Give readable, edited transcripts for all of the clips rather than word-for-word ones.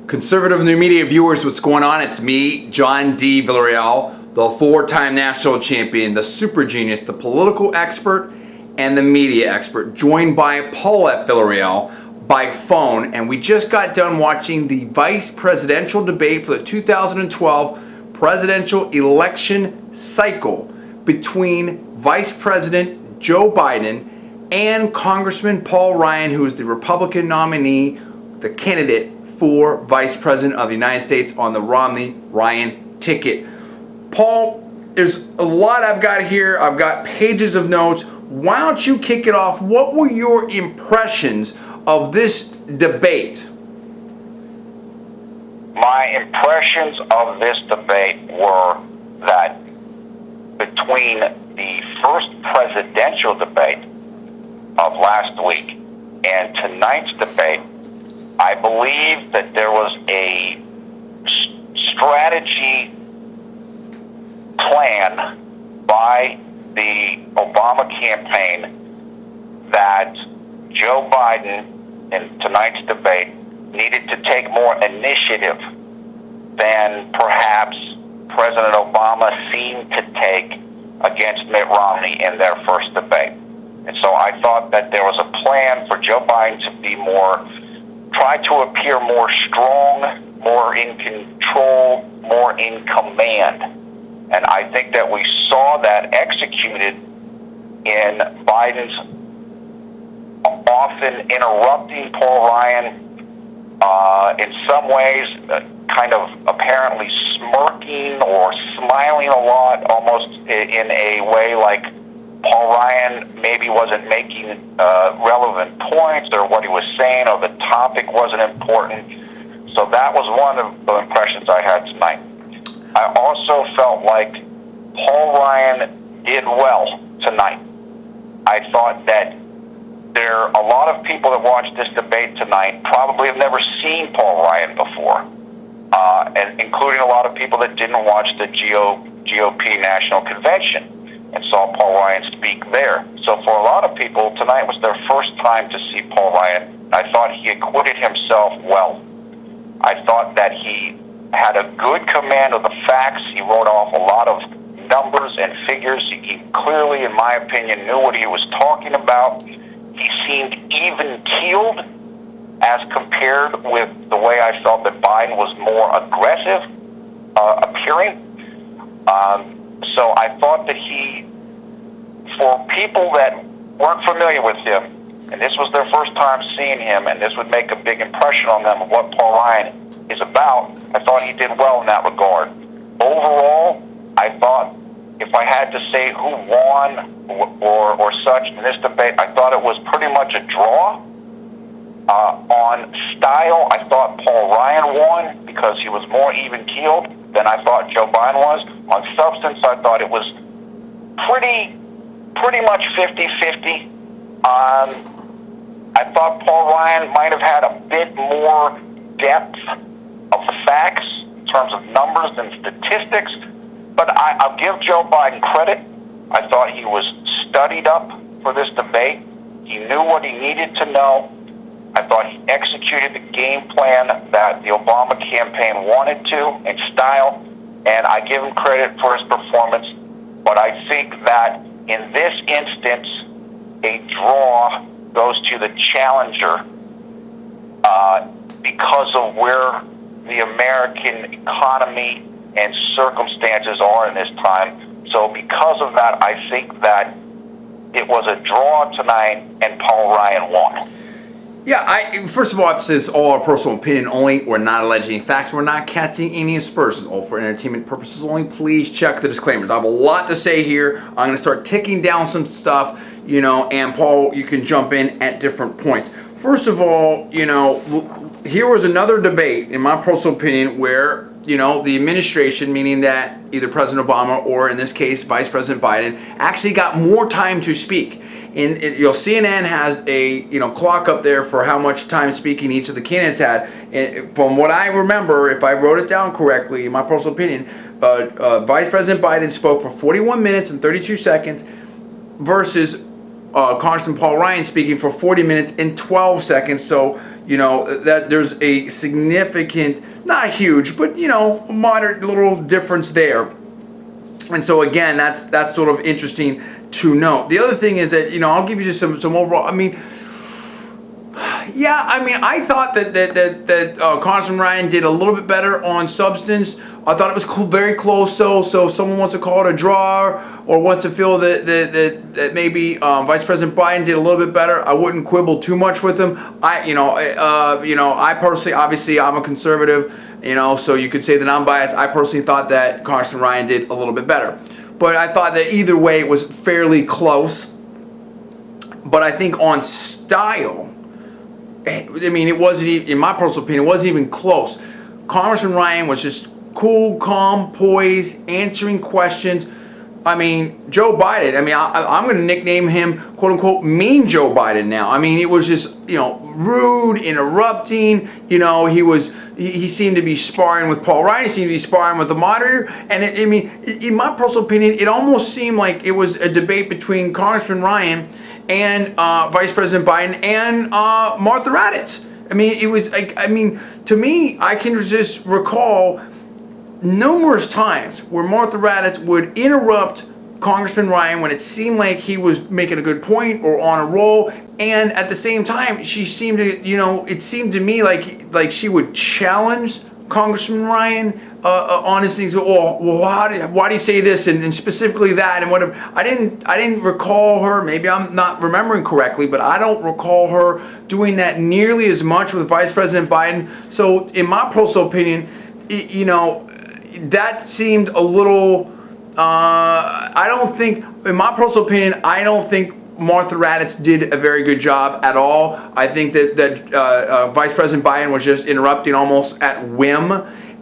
Conservative New Media viewers, what's going on? It's me, John D. Villarreal, the four-time national champion, the super genius, the political expert, and the media expert, joined by Paulette Villarreal by phone. And we just got done watching the vice presidential debate for the 2012 presidential election cycle between Vice President Joe Biden and Congressman Paul Ryan, who is the Republican nominee, the candidate for Vice President of the United States on the Romney-Ryan ticket. Paul, there's a lot I've got here. I've got pages of notes. Why don't you kick it off? What were your impressions of this debate? My impressions of this debate were that between the first presidential debate of last week and tonight's debate, I believe that there was a strategy plan by the Obama campaign that Joe Biden in tonight's debate needed to take more initiative than perhaps President Obama seemed to take against Mitt Romney in their first debate. And so I thought that there was a plan for Joe Biden to be try to appear more strong, more in control, more in command. And I think that we saw that executed in Biden's often interrupting Paul Ryan, in some ways kind of apparently smirking or smiling a lot, almost in a way like Paul Ryan maybe wasn't making relevant points, or what he was saying, or the topic wasn't important. So that was one of the impressions I had tonight. I also felt like Paul Ryan did well tonight. I thought that a lot of people that watched this debate tonight probably have never seen Paul Ryan before, and including a lot of people that didn't watch the GOP National Convention and saw Paul Ryan speak there. So for a lot of people, tonight was their first time to see Paul Ryan. I thought he acquitted himself well. I thought that he had a good command of the facts. He wrote off a lot of numbers and figures. He clearly, in my opinion, knew what he was talking about. He seemed even-keeled as compared with the way I felt that Biden was more aggressive appearing. So I thought that for people that weren't familiar with him, and this was their first time seeing him, and this would make a big impression on them of what Paul Ryan is about, I thought he did well in that regard. Overall, I thought if I had to say who won or such in this debate, I thought it was pretty much a draw. On style, I thought Paul Ryan won because he was more even-keeled than I thought Joe Biden was. On substance, I thought it was pretty much 50-50. I thought Paul Ryan might have had a bit more depth of the facts in terms of numbers and statistics, but I'll give Joe Biden credit. I thought he was studied up for this debate. He knew what he needed to know. I thought he executed the game plan that the Obama campaign wanted to in style, and I give him credit for his performance. But I think that in this instance, a draw goes to the challenger because of where the American economy and circumstances are in this time. So because of that, I think that it was a draw tonight, and Paul Ryan won. Yeah, first of all, this is all our personal opinion only. We're not alleging any facts. We're not casting any aspersions. All for entertainment purposes only. Please check the disclaimers. I have a lot to say here. I'm going to start ticking down some stuff, and Paul, you can jump in at different points. First of all, here was another debate, in my personal opinion, where, the administration, meaning that either President Obama or, in this case, Vice President Biden, actually got more time to speak. CNN has a clock up there for how much time speaking each of the candidates had. And from what I remember, if I wrote it down correctly, in my personal opinion, Vice President Biden spoke for 41 minutes and 32 seconds versus Congressman Paul Ryan speaking for 40 minutes and 12 seconds. So, that there's a significant, not huge, but, moderate little difference there. And so again, that's sort of interesting to note. The other thing is that, I'll give you just some overall, I thought that Congressman Ryan did a little bit better on substance. I thought it was very close. So if someone wants to call it a draw or wants to feel that maybe Vice President Biden did a little bit better, I wouldn't quibble too much with him. I personally, obviously, I'm a conservative. So you could say that I'm biased. I personally thought that Congressman Ryan did a little bit better, but I thought that either way it was fairly close. But I think on style, it wasn't even, in my personal opinion, it wasn't even close. Congressman Ryan was just cool, calm, poised, answering questions. Joe Biden, I'm going to nickname him, quote unquote, mean Joe Biden now. It was just, rude, interrupting. He seemed to be sparring with Paul Ryan. He seemed to be sparring with the moderator. And in my personal opinion, it almost seemed like it was a debate between Congressman Ryan and Vice President Biden and Martha Raddatz. It was like, to me, I can just recall numerous times where Martha Raddatz would interrupt Congressman Ryan when it seemed like he was making a good point or on a roll, and at the same time, she seemed to, it seemed to me like she would challenge Congressman Ryan on his things. Well, why do you say this, and specifically that, and whatever. I didn't recall her. Maybe I'm not remembering correctly, but I don't recall her doing that nearly as much with Vice President Biden. So, in my personal opinion, that seemed a little. I don't think Martha Raddatz did a very good job at all. I think that Vice President Biden was just interrupting almost at whim,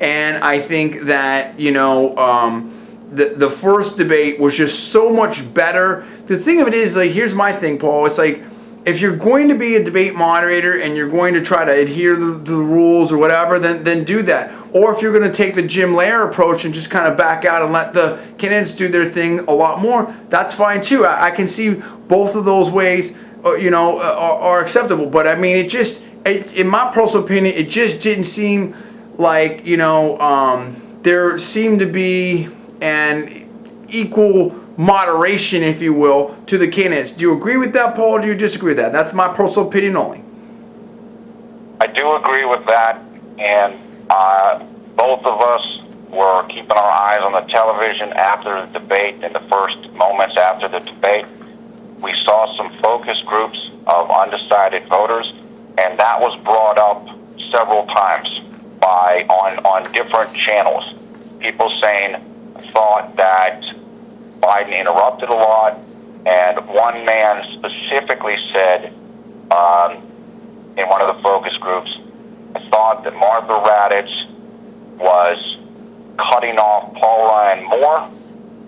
and I think that the first debate was just so much better. The thing of it is, here's my thing, Paul. It's like, if you're going to be a debate moderator and you're going to try to adhere to the rules or whatever, then do that. Or if you're going to take the Jim Lehrer approach and just kind of back out and let the candidates do their thing a lot more, that's fine too. I can see both of those ways, are acceptable. But in my personal opinion, it just didn't seem like, there seemed to be an equal moderation, if you will, to the candidates. Do you agree with that, Paul, or do you disagree with that? That's my personal opinion only. I do agree with that, and both of us were keeping our eyes on the television after the debate. In the first moments after the debate, we saw some focus groups of undecided voters, and that was brought up several times on different channels. People thought that Biden interrupted a lot, and one man specifically said in one of the focus groups, I thought that Martha Raddatz was cutting off Paul Ryan more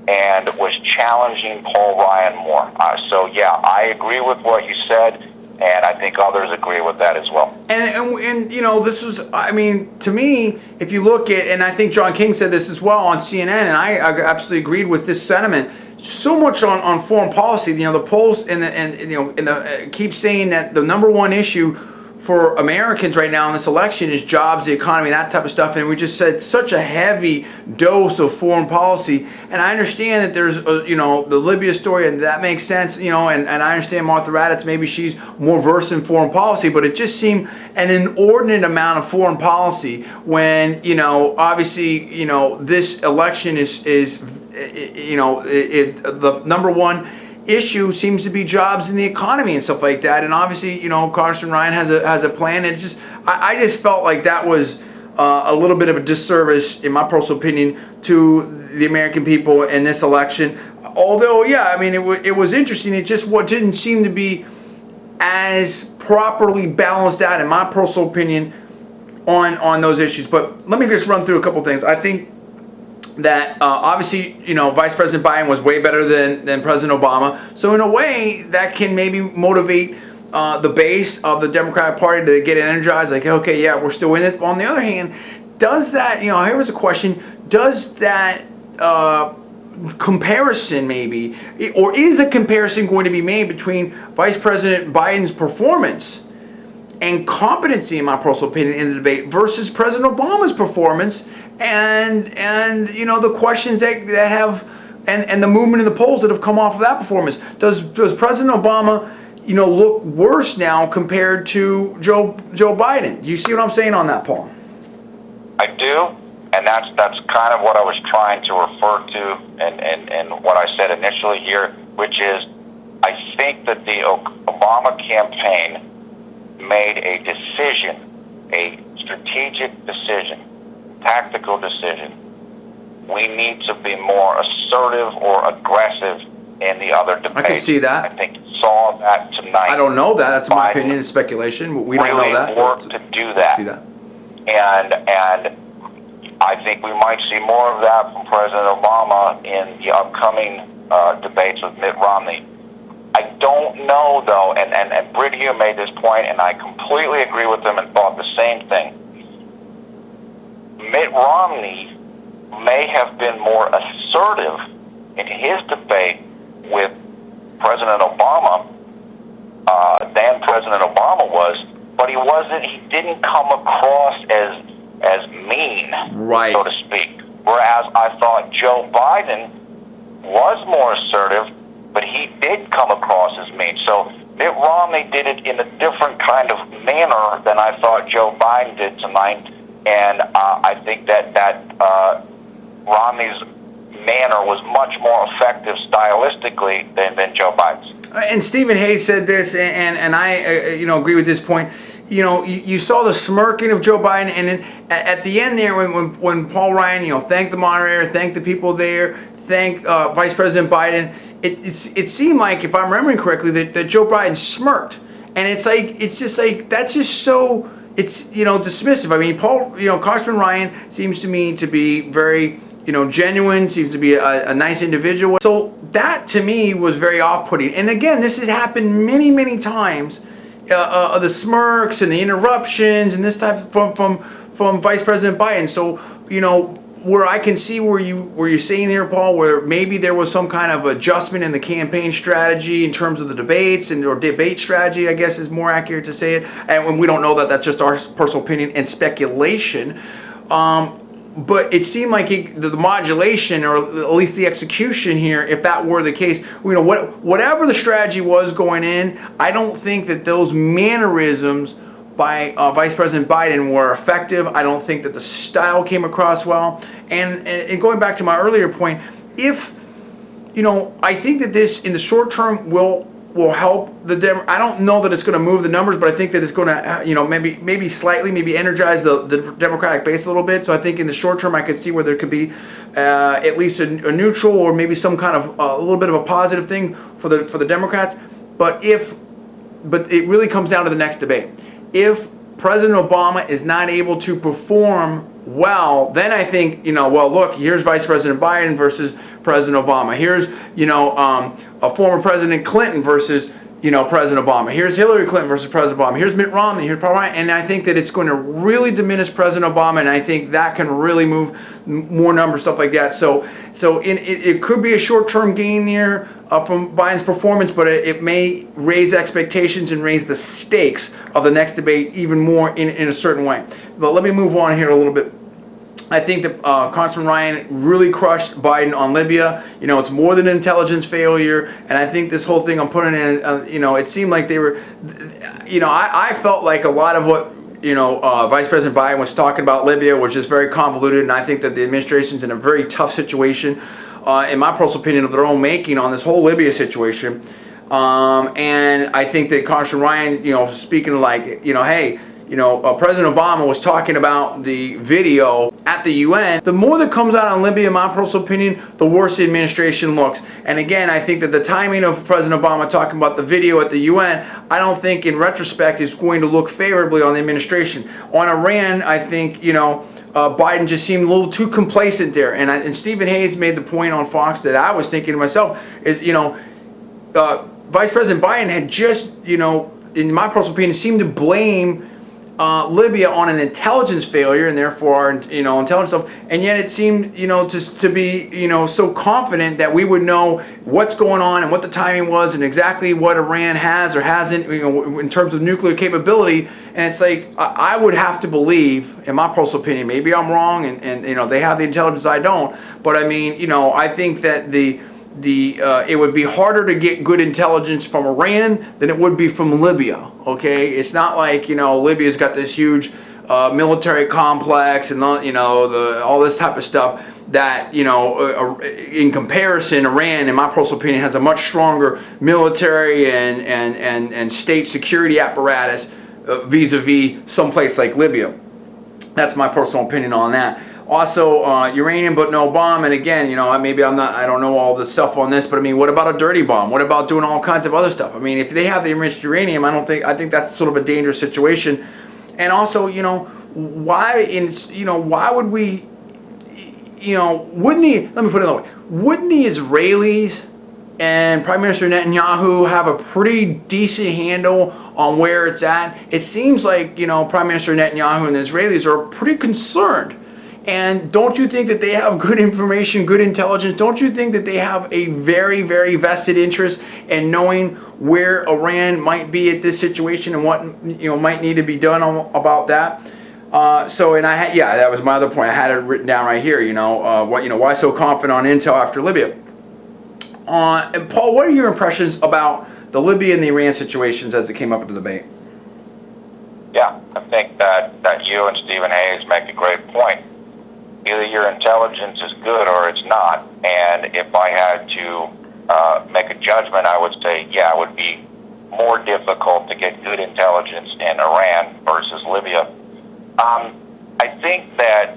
and was challenging Paul Ryan more. I agree with what you said, and I think others agree with that as well. And this was, to me, if you look at, and I think John King said this as well on CNN, and I absolutely agreed with this sentiment. So much on foreign policy. The polls keep saying that the number one issue for Americans right now in this election is jobs, the economy, that type of stuff. And we just said such a heavy dose of foreign policy. And I understand that there's, the Libya story, and that makes sense, and I understand Martha Raddatz, maybe she's more versed in foreign policy, but it just seemed an inordinate amount of foreign policy when, obviously, this election is the number one issue seems to be jobs in the economy and stuff like that. And obviously, Congressman Ryan has a plan. And I just felt like that was a little bit of a disservice, in my personal opinion, to the American people in this election. Although, it was interesting. It just didn't seem to be as properly balanced out, in my personal opinion, on those issues. But let me just run through a couple things. I think that obviously, Vice President Biden was way better than President Obama. So in a way, that can maybe motivate the base of the Democratic Party to get energized, like, okay, yeah, we're still in it. On the other hand, does that, here was a question, does that comparison maybe, or is a comparison going to be made between Vice President Biden's performance and competency, in my personal opinion, in the debate versus President Obama's performance and you know, the questions that have and the movement in the polls that have come off of that performance? Does President Obama, you know, look worse now compared to Joe Biden? Do you see what I'm saying on that, Paul? I do, and that's kind of what I was trying to refer to, and what I said initially here, which is I think that the Obama campaign made a decision, a strategic decision, tactical decision. We need to be more assertive or aggressive in the other debates. I can see that. I think you saw that tonight. I don't know that. That's my opinion. It's speculation. We don't know that. Worked to do that. See that. And I think we might see more of that from President Obama in the upcoming debates with Mitt Romney. I don't know, though, and Britt here made this point, and I completely agree with him and thought the same thing. Mitt Romney may have been more assertive in his debate with President Obama than President Obama was, but he didn't come across as mean, right, so to speak. Whereas I thought Joe Biden was more assertive, but he did come across as mean. So Mitt Romney did it in a different kind of manner than I thought Joe Biden did tonight, and I think that Romney's manner was much more effective stylistically than Joe Biden's. And Stephen Hayes said this, and I you know, agree with this point. You know, you saw the smirking of Joe Biden, and then at the end there, when Paul Ryan, you know, thanked the moderator, thanked the people there, thanked Vice President Biden, it seemed like, if I'm remembering correctly, that Joe Biden smirked, and it's just like that's just so, it's, you know, dismissive. I mean, Congressman Ryan seems to me to be very, you know, genuine, seems to be a nice individual. So that to me was very off-putting. And again, this has happened many, many times. The smirks and the interruptions and this type from Vice President Biden. So, you know, where I can see where you're saying here, Paul, where maybe there was some kind of adjustment in the campaign strategy in terms of the debates or debate strategy, I guess is more accurate to say it. And when we don't know that, that's just our personal opinion and speculation. But it seemed like the modulation, or at least the execution here, if that were the case, you know, whatever the strategy was going in, I don't think that those mannerisms by Vice President Biden were effective. I don't think that the style came across well. And going back to my earlier point, if, you know, I think that this in the short term will help the I don't know that it's going to move the numbers, but I think that it's going to, you know, maybe slightly, maybe energize the Democratic base a little bit. So I think in the short term, I could see where there could be at least a neutral or maybe some kind of a little bit of a positive thing for the Democrats. But it really comes down to the next debate. If President Obama is not able to perform well, then I think, you know, well, look, here's Vice President Biden versus President Obama. Here's, you know, a former President Clinton versus, you know, President Obama. Here's Hillary Clinton versus President Obama. Here's Mitt Romney. Here's Paul Ryan. And I think that it's going to really diminish President Obama, and I think that can really move more numbers, stuff like that. So it could be a short-term gain there from Biden's performance, but it may raise expectations and raise the stakes of the next debate even more in a certain way. But let me move on here a little bit. I think that Congressman Ryan really crushed Biden on Libya. You know, it's more than an intelligence failure. And I think this whole thing I'm putting in, you know, it seemed like they were, you know, I felt like a lot of what, you know, Vice President Biden was talking about Libya was just very convoluted. And I think that the administration's in a very tough situation, in my personal opinion, of their own making on this whole Libya situation. And I think that Congressman Ryan, you know, speaking like, you know, hey, you know, President Obama was talking about the video at the UN. The more that comes out on Libya, in my personal opinion, the worse the administration looks. And again, I think that the timing of President Obama talking about the video at the UN, I don't think in retrospect is going to look favorably on the administration. On Iran, I think, you know, Biden just seemed a little too complacent there. And Stephen Hayes made the point on Fox that I was thinking to myself is, you know, Vice President Biden had just, you know, in my personal opinion, seemed to blame Libya on an intelligence failure and therefore, intelligence stuff, and yet it seemed, to be, so confident that we would know what's going on and what the timing was and exactly what Iran has or hasn't, in terms of nuclear capability. And it's like, I would have to believe, in my personal opinion, maybe I'm wrong, and they have the intelligence, I don't, but I mean, I think that it would be harder to get good intelligence from Iran than it would be from Libya. Okay, it's not like Libya's got this huge military complex and all this type of stuff that in comparison, Iran, in my personal opinion, has a much stronger military and state security apparatus vis-a-vis someplace like Libya. That's my personal opinion on that. Also, uranium but no bomb, and again, I don't know all the stuff on this, but I mean, what about a dirty bomb? What about doing all kinds of other stuff? I mean, if they have the enriched uranium, I think that's sort of a dangerous situation. And also, why would we, let me put it another way, wouldn't the Israelis and Prime Minister Netanyahu have a pretty decent handle on where it's at? It seems like, Prime Minister Netanyahu and the Israelis are pretty concerned. And don't you think that they have good information, good intelligence? Don't you think that they have a very, very vested interest in knowing where Iran might be at this situation and what might need to be done about that? That was my other point. I had it written down right here. Why so confident on intel after Libya? And Paul, what are your impressions about the Libya and the Iran situations as it came up in the debate? Yeah, I think that you and Stephen Hayes make a great point. Either your intelligence is good or it's not. And if I had to make a judgment, I would say, it would be more difficult to get good intelligence in Iran versus Libya. I think that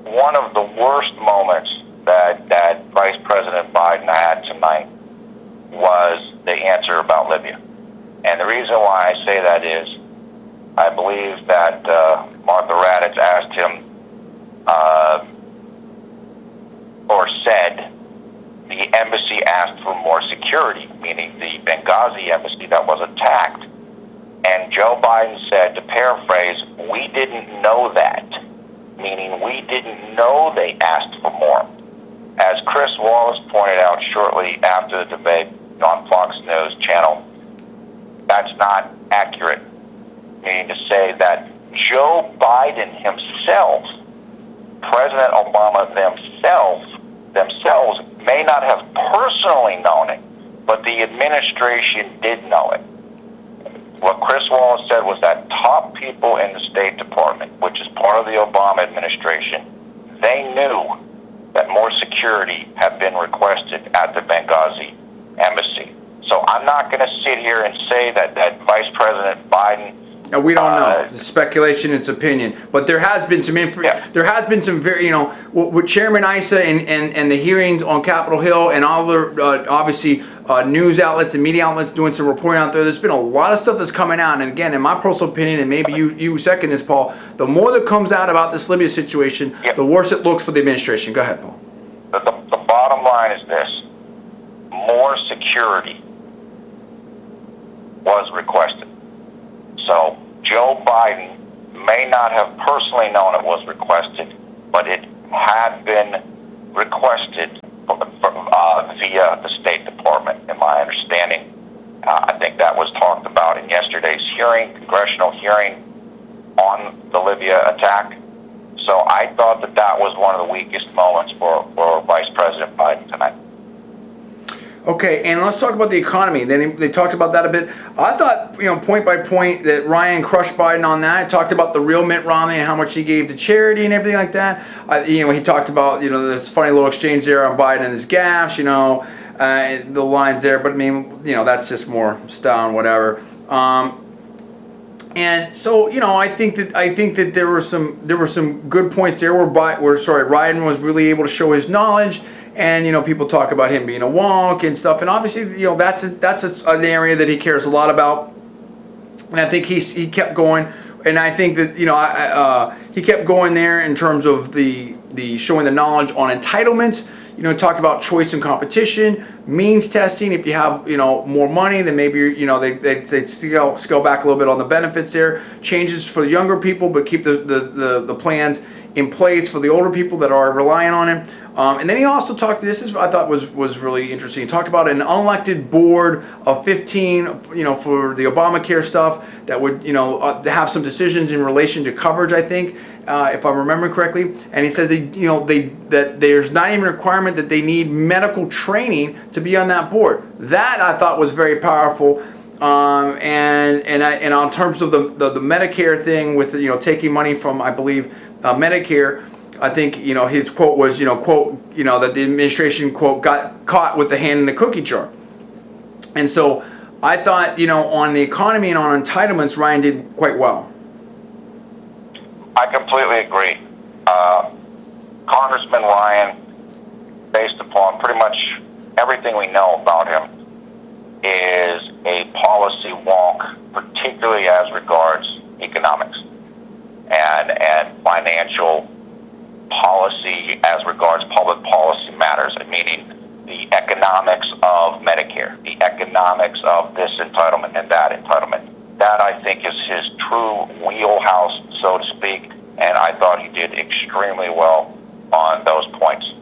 one of the worst moments that Vice President Biden had tonight was the answer about Libya. And the reason why I say that is I believe that Martha Raddatz asked him, or said, the embassy asked for more security, meaning the Benghazi embassy that was attacked. And Joe Biden said, to paraphrase, we didn't know that, meaning we didn't know they asked for more. As Chris Wallace pointed out shortly after the debate on Fox News channel, that's not accurate. Meaning to say that Joe Biden himself, President Obama themselves may not have personally known it, but the administration did know it. What Chris Wallace said was that top people in the State Department, which is part of the Obama administration, they knew that more security had been requested at the Benghazi embassy. So I'm not going to sit here and say that Vice President Biden. No, we don't know. It's speculation, it's opinion. But there has been some there has been some very, with Chairman Issa and the hearings on Capitol Hill and all the obviously news outlets and media outlets doing some reporting out there. There's been a lot of stuff that's coming out. And again, in my personal opinion, and maybe you second this, Paul, the more that comes out about this Libya situation, the worse it looks for the administration. Go ahead, Paul. The bottom line is this: more security was requested. So Joe Biden may not have personally known it was requested, but it had been requested via the State Department, in my understanding. I think that was talked about in yesterday's congressional hearing on the Libya attack. So I thought that was one of the weakest moments for Vice President Biden tonight. Okay, and let's talk about the economy. Then they talked about that a bit. I thought, point by point, that Ryan crushed Biden on that. He talked about the real Mitt Romney and how much he gave to charity and everything like that. He talked about, this funny little exchange there on Biden and his gaffes, the lines there. But I mean, that's just more style and whatever. And so, I think that there were some good points there where Ryan was really able to show his knowledge. And people talk about him being a wonk and stuff, and obviously that's an area that he cares a lot about. And I think he kept going, and I think that he kept going there in terms of the showing the knowledge on entitlements. talked about choice and competition, means testing. If you have, more money, then maybe, they'd scale back a little bit on the benefits there. Changes for the younger people, but keep the plans in place for the older people that are relying on it. And then he also talked, I thought was really interesting. He talked about an unelected board of 15, for the Obamacare stuff that would, have some decisions in relation to coverage, I think, if I'm remembering correctly. And he said that there's not even a requirement that they need medical training to be on that board. That I thought was very powerful. And on terms of the Medicare thing with, taking money from, I believe, Medicare, I think, his quote was, quote, that the administration, quote, got caught with the hand in the cookie jar. And so I thought, on the economy and on entitlements, Ryan did quite well. I completely agree. Congressman Ryan, based upon pretty much everything we know about him, is a policy wonk, particularly as regards economics and financial policy as regards public policy matters, meaning the economics of Medicare, the economics of this entitlement and that entitlement. That, I think, is his true wheelhouse, so to speak, and I thought he did extremely well on those points.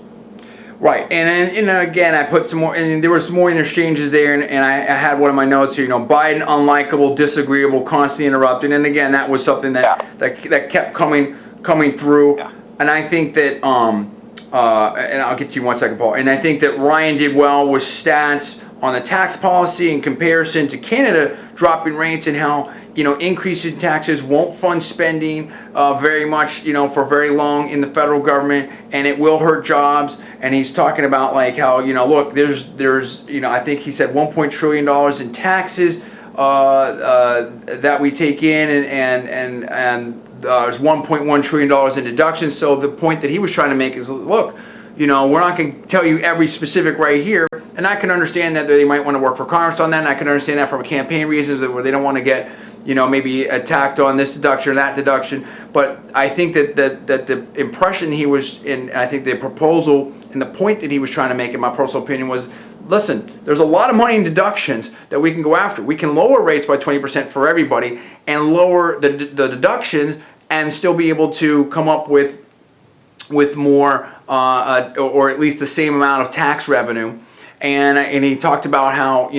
Right, and again, I put some more, and there were some more interchanges there, and I had one of my notes here, Biden, unlikable, disagreeable, constantly interrupted, and again, that was something that kept coming through, and I think that, and I'll get to you in 1 second, Paul, and I think that Ryan did well with stats on the tax policy in comparison to Canada dropping rates and how, increasing taxes won't fund spending very much, for very long in the federal government, and it will hurt jobs. And he's talking about like how, look, there's I think he said $1 trillion in taxes that we take in, and there's $1.1 trillion in deductions. So the point that he was trying to make is, look, we're not going to tell you every specific right here, and I can understand that they might want to work for Congress on that, and I can understand that from campaign reasons where they don't want to get, maybe attacked on this deduction or that deduction. But I think that the impression he was in, I think the proposal and the point that he was trying to make, in my personal opinion, was, listen, there's a lot of money in deductions that we can go after. We can lower rates by 20% for everybody and lower the deductions and still be able to come up with more, or at least the same amount of tax revenue. And he talked about how,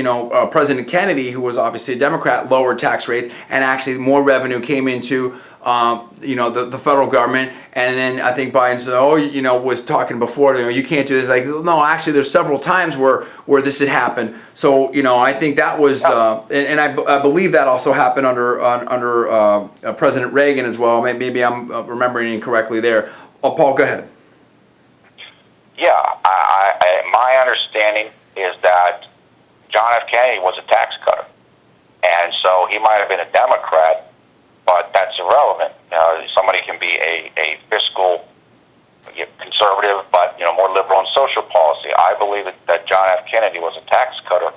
President Kennedy, who was obviously a Democrat, lowered tax rates, and actually more revenue came into, the federal government. And then I think Biden said, was talking before, you can't do this. Like, no, actually, there's several times where this had happened. So, I think that was, and I believe that also happened under President Reagan as well. Maybe I'm remembering incorrectly there. Paul, go ahead. Yeah, my understanding is that John F. Kennedy was a tax cutter, and so he might have been a Democrat, but that's irrelevant. Somebody can be a fiscal conservative, but more liberal in social policy. I believe that John F. Kennedy was a tax cutter,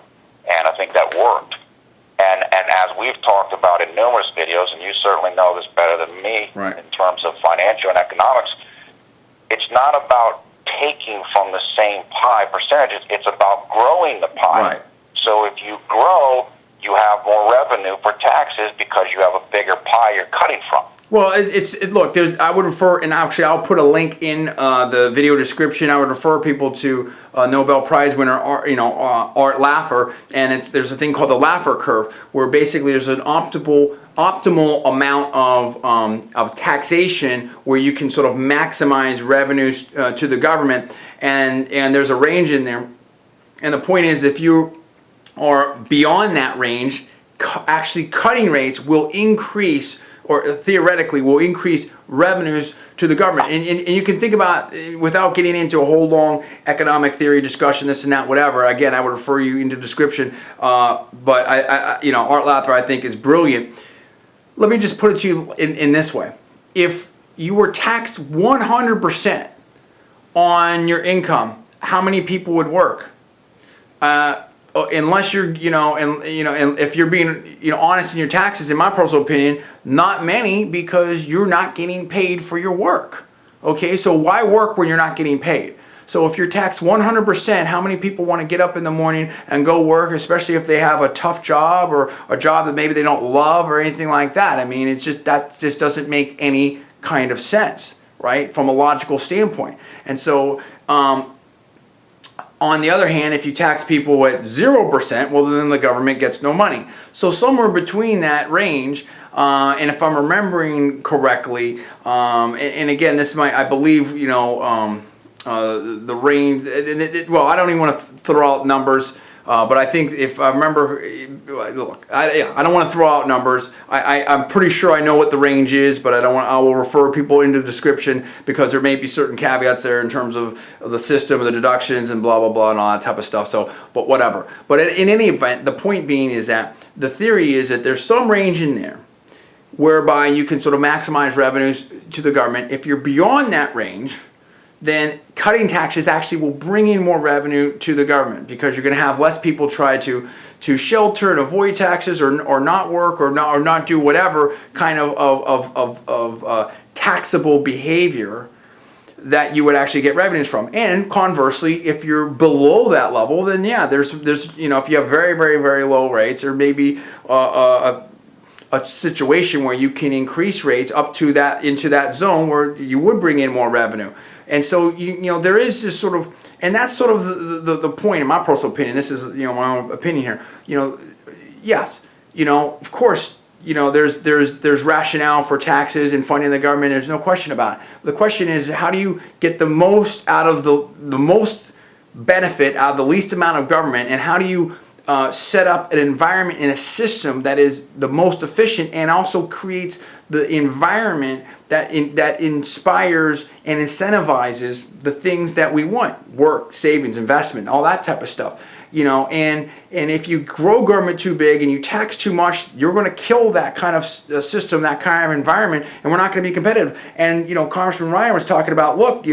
and I think that worked. And as we've talked about in numerous videos, and you certainly know this better than me, right, in terms of financial and economics, it's not about taking from the same pie percentages. It's about growing the pie. Right. So if you grow, you have more revenue for taxes because you have a bigger pie you're cutting from. Well, look, I would refer, and actually I'll put a link in the video description. I would refer people to Nobel Prize winner Art Laffer, and there's a thing called the Laffer curve, where basically there's an optimal amount of taxation where you can sort of maximize revenues to the government, and there's a range in there. And the point is, if you are beyond that range, actually cutting rates will increase, or theoretically will increase revenues to the government. And you can think about, without getting into a whole long economic theory discussion, this and that, whatever, again, I would refer you into the description, but Art Laffer, I think, is brilliant. Let me just put it to you in this way. If you were taxed 100% on your income, how many people would work? Unless you're, and if you're being, honest in your taxes, in my personal opinion, not many, because you're not getting paid for your work. Okay, so why work when you're not getting paid? So if you're taxed 100%, how many people want to get up in the morning and go work, especially if they have a tough job or a job that maybe they don't love or anything like that? I mean, that just doesn't make any kind of sense, right, from a logical standpoint. And so on the other hand, if you tax people at 0%, well, then the government gets no money. So somewhere between that range, and if I'm remembering correctly, and again, this might, I believe, the range, well, I don't even want to throw out numbers, but I think if I remember, look, I don't want to throw out numbers. I'm pretty sure I know what the range is, but I will refer people into the description because there may be certain caveats there in terms of the system, the deductions, and blah, blah, blah, and all that type of stuff. So, but whatever. But in any event, the point being is that the theory is that there's some range in there whereby you can sort of maximize revenues to the government. If you're beyond that range, then cutting taxes actually will bring in more revenue to the government because you're going to have less people try to shelter and avoid taxes or not work or not do whatever kind of taxable behavior that you would actually get revenues from. And conversely, if you're below that level, then yeah, there's if you have very, very, very low rates or maybe a situation where you can increase rates up to that into that zone where you would bring in more revenue. And so there is this sort of, and that's sort of the point in my personal opinion. This is my own opinion here. Yes, of course, there's rationale for taxes and funding the government. There's no question about it. The question is, how do you get the most out of the most benefit out of the least amount of government, and how do you set up an environment and a system that is the most efficient and also creates the environment that inspires and incentivizes the things that we want: work, savings, investment, all that type of stuff. And if you grow government too big and you tax too much, you're going to kill that kind of system, that kind of environment, and we're not going to be competitive. And Congressman Ryan was talking about, look,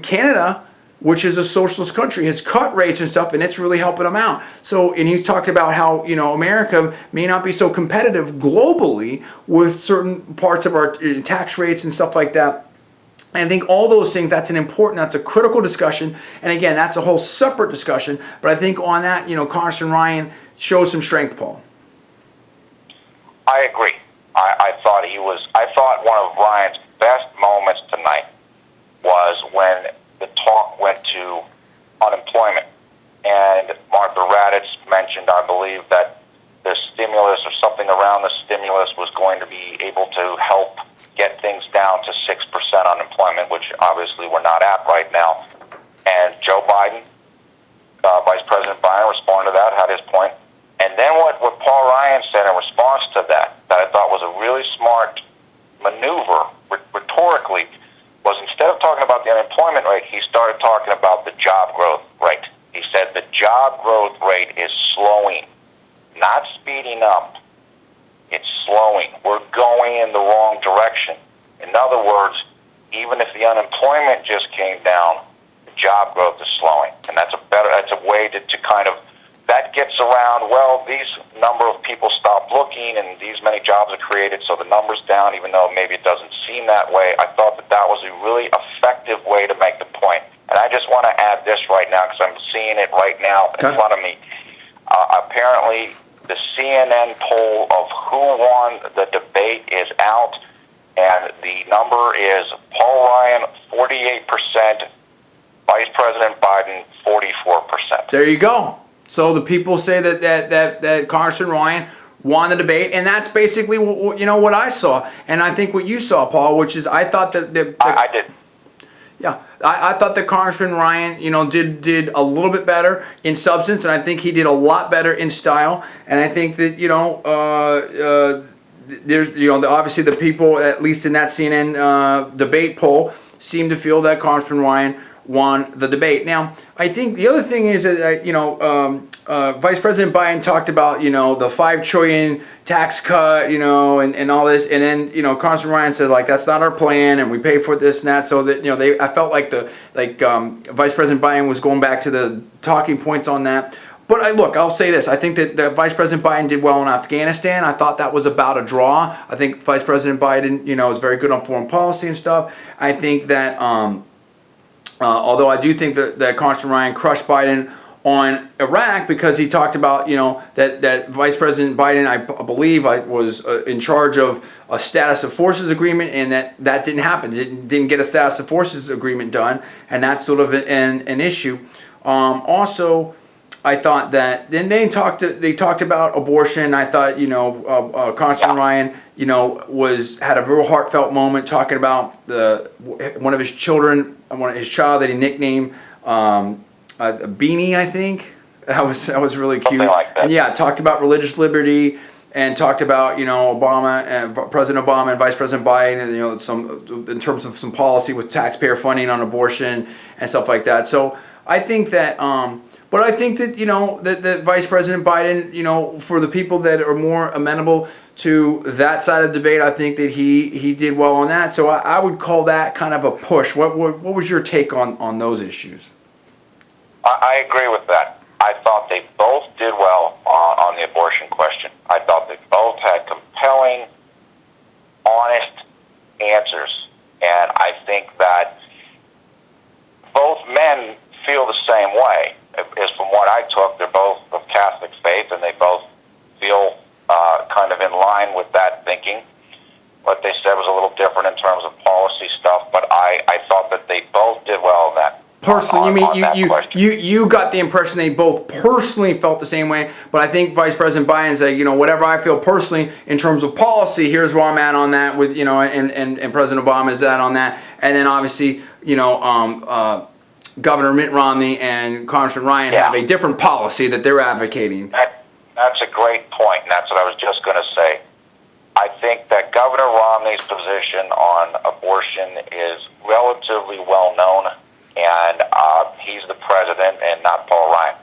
Canada, which is a socialist country, has cut rates and stuff, and it's really helping them out. So, and he talked about how, America may not be so competitive globally with certain parts of our tax rates and stuff like that. And I think all those things, that's a critical discussion. And again, that's a whole separate discussion. But I think on that, Congressman Ryan shows some strength, Paul. I agree. I thought one of Ryan's best moments tonight was when the talk went to unemployment. And Martha Raddatz mentioned, I believe, that the stimulus or something around the stimulus was going to be able to help get things down to 6% unemployment, which obviously we're not at right now. And Joe Biden, Vice President Biden, responded to that, had his point. And then what Paul Ryan said in response to that I thought was a really smart maneuver, rhetorically, was instead of talking about the unemployment rate, he started talking about the job growth rate. He said the job growth rate is slowing, not speeding up. It's slowing. We're going in the wrong direction. In other words, even if the unemployment just came down, the job growth is slowing. And that's a way to kind of, that gets around, well, these number of people stopped looking and these many jobs are created, so the number's down, even though maybe it doesn't seem that way. I thought that was a really effective way to make the point. And I just want to add this right now because I'm seeing it right now in front of me. Apparently, the CNN poll of who won the debate is out, and the number is Paul Ryan, 48%, Vice President Biden, 44%. There you go. So the people say that Congressman Ryan won the debate, and that's basically what I saw, and I think what you saw, Paul, which is I thought that I did. Yeah, I thought that Congressman Ryan, did a little bit better in substance, and I think he did a lot better in style. And I think that there's obviously the people, at least in that CNN debate poll, seem to feel that Congressman Ryan won the debate. Now, I think the other thing is that Vice President Biden talked about the $5 trillion tax cut, and all this, and then Congressman Ryan said that's not our plan, and we pay for this and that. So that I felt like Vice President Biden was going back to the talking points on that. But I'll say this: I think that Vice President Biden did well in Afghanistan. I thought that was about a draw. I think Vice President Biden, is very good on foreign policy and stuff. I think that Although I do think that Congressman Ryan crushed Biden on Iraq because he talked about, that Vice President Biden, I believe, was in charge of a status of forces agreement, and that didn't happen. Didn't get a status of forces agreement done, and that's sort of an issue. Also, I thought that then they talked about abortion. I thought Congressman Ryan had a real heartfelt moment talking about one of his children, his child that he nicknamed Beanie, I think. That was really cute. Like that. And yeah, talked about religious liberty and talked about Obama and President Obama and Vice President Biden, and some in terms of some policy with taxpayer funding on abortion and stuff like that. So I think that. But I think that that Vice President Biden, for the people that are more amenable to that side of the debate, I think that he did well on that. So I would call that kind of a push. What was your take on those issues? I agree with that. I thought they both did well on the abortion question. I thought they both had compelling, honest answers, and I think that both men feel the same way. Is from what I took, they're both of Catholic faith, and they both feel kind of in line with that thinking. What they said was a little different in terms of policy stuff, but I thought that they both did well in that. Personally, you got the impression they both personally felt the same way, but I think Vice President Biden said, whatever I feel personally in terms of policy, here's where I'm at on that with, and President Obama is at on that, and then obviously, Governor Mitt Romney and Congressman Ryan have a different policy that they're advocating. That's a great point, and that's what I was just going to say. I think that Governor Romney's position on abortion is relatively well known, and he's the president and not Paul Ryan.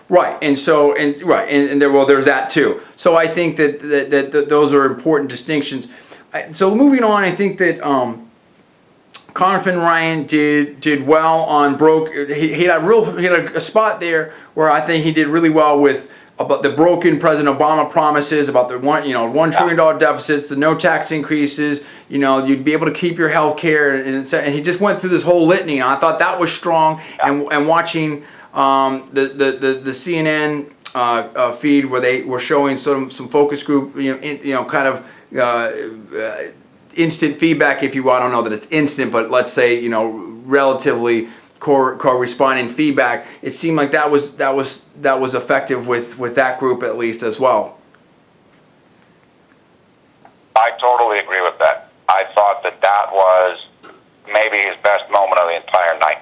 Right, and there's that too. So I think that those are important distinctions. So moving on, I think that Congressman Ryan did well on he had a spot there where I think he did really well with about the broken President Obama promises about the $1 trillion deficits, the no tax increases, you'd be able to keep your health care, and he just went through this whole litany, and I thought that was strong. And watching the CNN feed where they were showing some focus group, kind of instant feedback, if you will. I don't know that it's instant, but let's say relatively corresponding feedback. It seemed like that was effective with that group at least as well. I totally agree with that. I thought that was maybe his best moment of the entire night.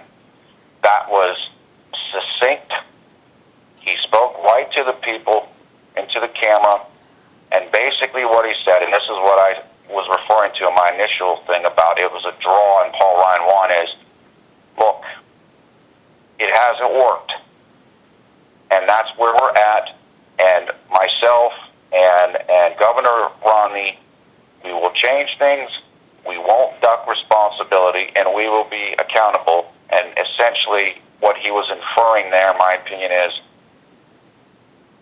That was succinct. He spoke right to the people, into the camera, and basically what he said, and this is what I was referring to in my initial thing about it was a draw and Paul Ryan won, is, look, it hasn't worked. And that's where we're at. And myself and Governor Romney, we will change things. We won't duck responsibility, and we will be accountable. And essentially what he was inferring there, in my opinion, is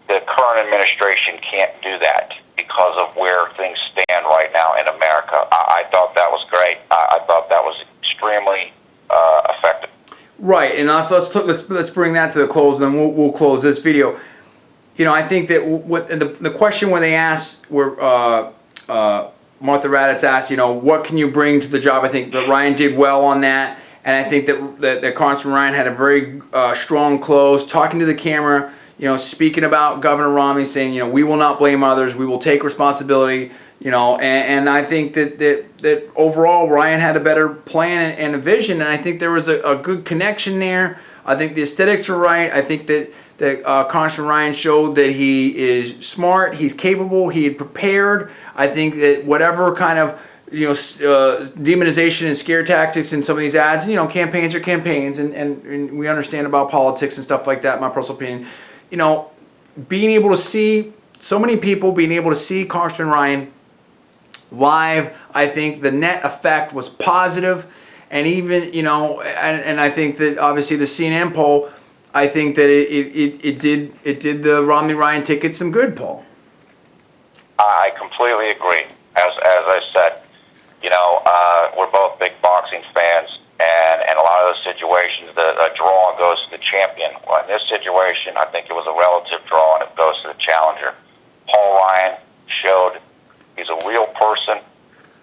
the current administration can't do that because of where things stand right now in America. I thought that was great. I thought that was extremely effective. Right, and let's bring that to the close, and then we'll close this video. I think that the question when they asked, where Martha Raddatz asked, what can you bring to the job? I think that Ryan did well on that, and I think that Congressman Ryan had a very strong close, talking to the camera, speaking about Governor Romney, saying, we will not blame others, we will take responsibility, and I think that overall Ryan had a better plan and a vision, and I think there was a good connection there. I think the aesthetics are right. I think that Congressman Ryan showed that he is smart, he's capable, he had prepared. I think that whatever kind of demonization and scare tactics in some of these ads, campaigns are campaigns, and we understand about politics and stuff like that, my personal opinion. Being able to see so many people being able to see Congressman Ryan live, I think the net effect was positive, and even and I think that obviously the CNN poll, I think that it did the Romney Ryan ticket some good, Paul. I completely agree. As I said, we're both big boxing fans, And a lot of those situations, a draw goes to the champion. Well, in this situation, I think it was a relative draw, and it goes to the challenger. Paul Ryan showed he's a real person.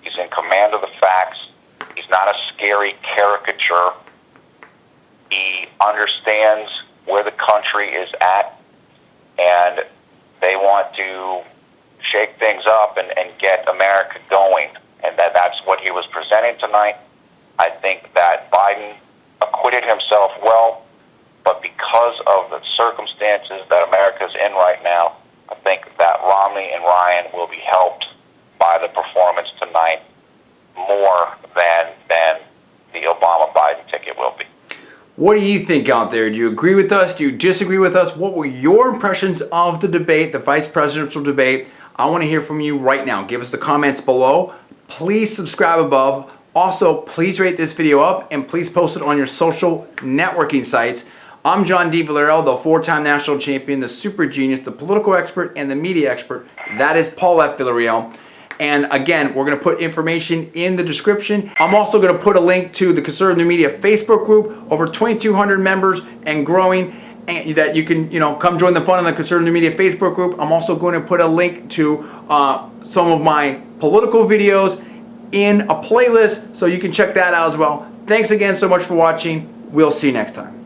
He's in command of the facts. He's not a scary caricature. He understands where the country is at, and they want to shake things up and get America going. And that's what he was presenting tonight. I think that Biden acquitted himself well, but because of the circumstances that America's in right now, I think that Romney and Ryan will be helped by the performance tonight more than the Obama-Biden ticket will be. What do you think out there? Do you agree with us? Do you disagree with us? What were your impressions of the debate, the vice presidential debate? I want to hear from you right now. Give us the comments below. Please subscribe above. Also, please rate this video up and please post it on your social networking sites. I'm John D. Villarreal, the 4-time national champion, the super genius, the political expert, and the media expert. That is Paul F. Villarreal. And again, we're going to put information in the description. I'm also going to put a link to the Conservative Media Facebook group, over 2,200 members and growing, and that you can, come join the fun in the Conservative Media Facebook group. I'm also going to put a link to some of my political videos in a playlist, so you can check that out as well. Thanks again so much for watching. We'll see you next time.